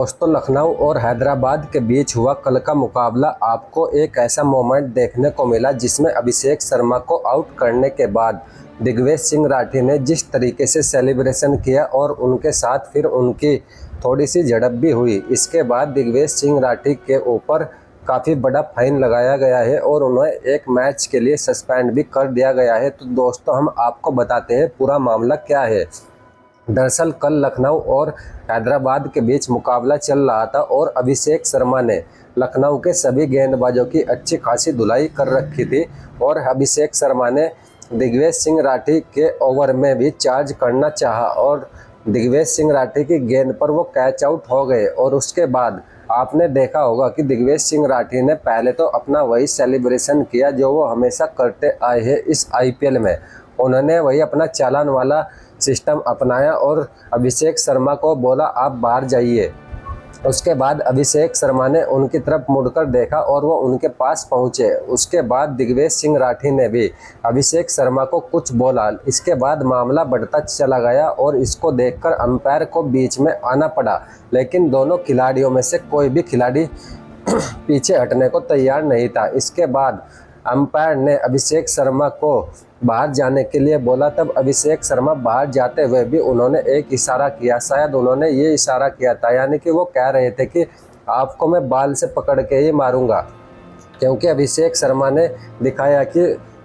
दोस्तों, लखनऊ और हैदराबाद के बीच हुआ कल का मुकाबला आपको एक ऐसा मोमेंट देखने को मिला जिसमें अभिषेक शर्मा को आउट करने के बाद दिग्विजय सिंह राठी ने जिस तरीके से सेलिब्रेशन किया और उनके साथ फिर उनकी थोड़ी सी झड़प भी हुई। इसके बाद दिग्विजय सिंह राठी के ऊपर काफ़ी बड़ा फाइन लगाया गया है और उन्हें एक मैच के लिए सस्पेंड भी कर दिया गया है। तो दोस्तों, हम आपको बताते हैं पूरा मामला क्या है। दरअसल कल लखनऊ और हैदराबाद के बीच मुकाबला चल रहा था और अभिषेक शर्मा ने लखनऊ के सभी गेंदबाजों की अच्छी खासी धुलाई कर रखी थी और अभिषेक शर्मा ने दिग्विजय सिंह राठी के ओवर में भी चार्ज करना चाहा और दिग्विजय सिंह राठी की गेंद पर वो कैच आउट हो गए। और उसके बाद आपने देखा होगा कि दिग्विजय सिंह राठी ने पहले तो अपना वही सेलिब्रेशन किया जो वो हमेशा करते आए हैं इस आईपीएल में। उन्होंने वही अपना चालान वाला सिस्टम अपनाया और अभिषेक शर्मा को बोला आप बाहर जाइए। उसके बाद अभिषेक शर्मा ने उनकी तरफ मुड़कर देखा और वो उनके पास पहुंचे। उसके बाद दिग्विजय सिंह राठी ने भी अभिषेक शर्मा को कुछ बोला। इसके बाद मामला बढ़ता चला गया और इसको देखकर अंपायर को बीच में आना पड़ा, लेकिन दोनों खिलाड़ियों में से कोई भी खिलाड़ी पीछे हटने को तैयार नहीं था। इसके बाद अंपायर ने अभिषेक शर्मा को बाहर जाने के लिए बोला। तब अभिषेक शर्मा बाहर जाते हुए भी उन्होंने एक इशारा किया, शायद उन्होंने ये इशारा किया था, यानी कि वो कह रहे थे कि आपको मैं बाल से पकड़ के ही मारूंगा, क्योंकि अभिषेक शर्मा ने दिखाया कि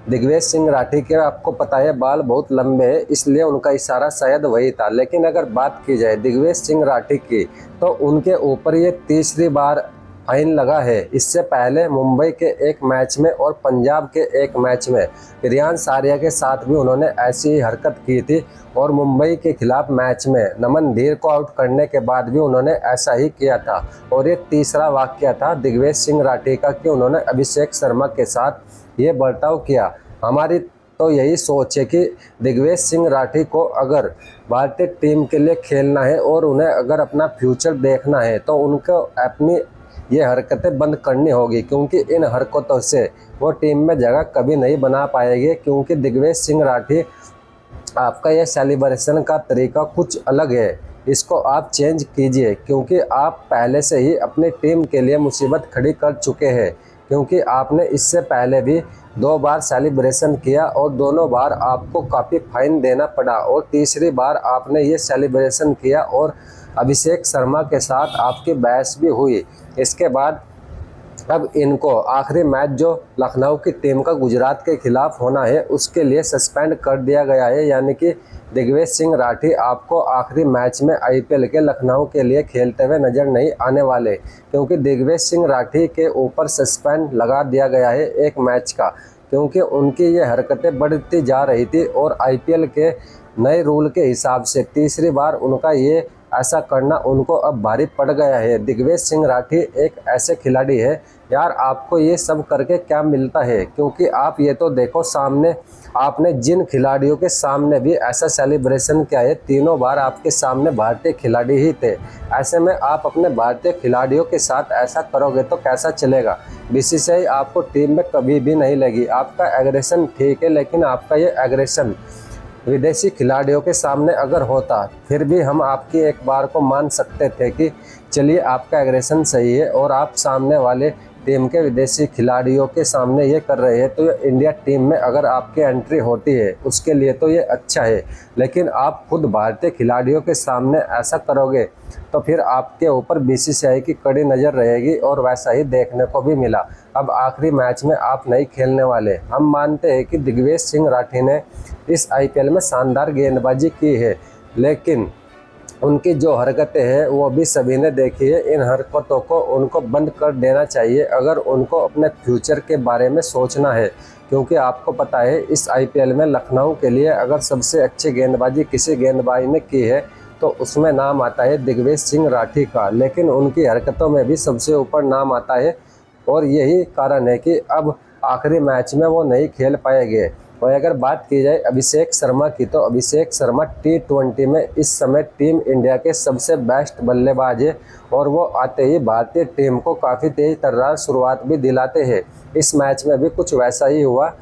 दिग्विजय सिंह राठी के आपको पता है बाल बहुत लंबे हैं, इसलिए उनका इशारा शायद वही था। लेकिन अगर बात की जाए दिग्विजय सिंह राठी की तो उनके ऊपर ये तीसरी बार फाइन लगा है। इससे पहले मुंबई के एक मैच में और पंजाब के एक मैच में रियान सारिया के साथ भी उन्होंने ऐसी ही हरकत की थी और मुंबई के खिलाफ मैच में नमन धीर को आउट करने के बाद भी उन्होंने ऐसा ही किया था। और ये तीसरा वाकया था दिग्विजय सिंह राठी का कि उन्होंने अभिषेक शर्मा के साथ ये बर्ताव किया। हमारी तो यही सोच है कि दिग्विजय सिंह राठी को अगर भारतीय टीम के लिए खेलना है और उन्हें अगर अपना फ्यूचर देखना है तो उनको अपनी ये हरकतें बंद करनी होगी, क्योंकि इन हरकतों से वो टीम में जगह कभी नहीं बना पाएंगे। क्योंकि दिग्विजय सिंह राठी आपका ये सेलिब्रेशन का तरीका कुछ अलग है, इसको आप चेंज कीजिए, क्योंकि आप पहले से ही अपनी टीम के लिए मुसीबत खड़ी कर चुके हैं। क्योंकि आपने इससे पहले भी 2 बार सेलिब्रेशन किया और दोनों बार आपको काफ़ी फाइन देना पड़ा और तीसरी बार आपने ये सेलिब्रेशन किया और अभिषेक शर्मा के साथ आपकी बहस भी हुई। इसके बाद अब इनको आखिरी मैच जो लखनऊ की टीम का गुजरात के खिलाफ होना है उसके लिए सस्पेंड कर दिया गया है, यानी कि दिग्विजय सिंह राठी आपको आखिरी मैच में आईपीएल के लखनऊ के लिए खेलते हुए नजर नहीं आने वाले, क्योंकि दिग्विजय सिंह राठी के ऊपर सस्पेंड लगा दिया गया है एक मैच का, क्योंकि उनकी ये हरकतें बढ़ती जा रही थी और आईपीएल के नए रूल के हिसाब से तीसरी बार उनका ये ऐसा करना उनको अब भारी पड़ गया है। दिग्विजय सिंह राठी एक ऐसे खिलाड़ी है यार, आपको ये सब करके क्या मिलता है? क्योंकि आप ये तो देखो, सामने आपने जिन खिलाड़ियों के सामने भी ऐसा सेलिब्रेशन किया है तीनों बार आपके सामने भारतीय खिलाड़ी ही थे। ऐसे में आप अपने भारतीय खिलाड़ियों के साथ ऐसा करोगे तो कैसा चलेगा? बीसीसीआई आपको टीम में कभी भी नहीं लगी। आपका एग्रेशन ठीक है, लेकिन आपका ये एग्रेशन विदेशी खिलाड़ियों के सामने अगर होता फिर भी हम आपकी एक बार को मान सकते थे कि चलिए आपका एग्रेशन सही है और आप सामने वाले टीम के विदेशी खिलाड़ियों के सामने ये कर रहे हैं, तो ये इंडिया टीम में अगर आपकी एंट्री होती है उसके लिए तो ये अच्छा है। लेकिन आप खुद भारतीय खिलाड़ियों के सामने ऐसा करोगे तो फिर आपके ऊपर बीसीसीआई की कड़ी नज़र रहेगी और वैसा ही देखने को भी मिला। अब आखिरी मैच में आप नहीं खेलने वाले। हम मानते हैं कि दिग्विजय सिंह राठी ने इस आईपीएल में शानदार गेंदबाजी की है, लेकिन उनकी जो हरकतें हैं वो भी सभी ने देखी है। इन हरकतों को उनको बंद कर देना चाहिए अगर उनको अपने फ्यूचर के बारे में सोचना है। क्योंकि आपको पता है इस आईपीएल में लखनऊ के लिए अगर सबसे अच्छी गेंदबाजी किसी गेंदबाज ने की है तो उसमें नाम आता है दिग्विजय सिंह राठी का, लेकिन उनकी हरकतों में भी सबसे ऊपर नाम आता है और यही कारण है कि अब आखिरी मैच में वो नहीं खेल पाएंगे। और अगर बात की जाए अभिषेक शर्मा की तो अभिषेक शर्मा T20 में इस समय टीम इंडिया के सबसे बेस्ट बल्लेबाज है और वो आते ही भारतीय टीम को काफ़ी तेज तर्रार शुरुआत भी दिलाते हैं। इस मैच में भी कुछ वैसा ही हुआ।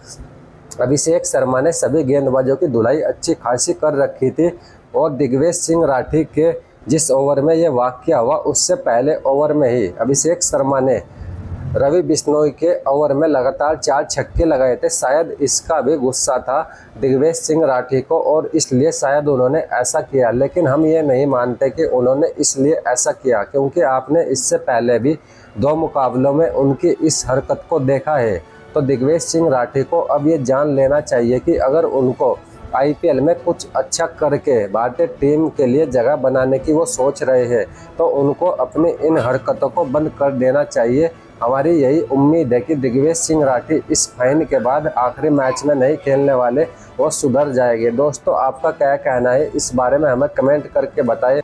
अभिषेक शर्मा ने सभी गेंदबाजों की धुलाई अच्छी खासी कर रखी थी और दिग्विजय सिंह राठी के जिस ओवर में ये वाकया हुआ उससे पहले ओवर में ही अभिषेक शर्मा ने रवि बिश्नोई के ओवर में लगातार 4 छक्के लगाए थे। शायद इसका भी गुस्सा था दिग्वेश सिंह राठी को और इसलिए शायद उन्होंने ऐसा किया, लेकिन हम ये नहीं मानते कि उन्होंने इसलिए ऐसा किया, क्योंकि आपने इससे पहले भी 2 मुकाबलों में उनकी इस हरकत को देखा है। तो दिग्वेश सिंह राठी को अब ये जान लेना चाहिए कि अगर उनको आईपीएल में कुछ अच्छा करके भारतीय टीम के लिए जगह बनाने की वो सोच रहे हैं तो उनको अपनी इन हरकतों को बंद कर देना चाहिए। हमारी यही उम्मीद है कि दिग्वेश सिंह राठी इस फाइन के बाद आखिरी मैच में नहीं खेलने वाले, वो सुधर जाएंगे। दोस्तों, आपका क्या कहना है इस बारे में हमें कमेंट करके बताएं।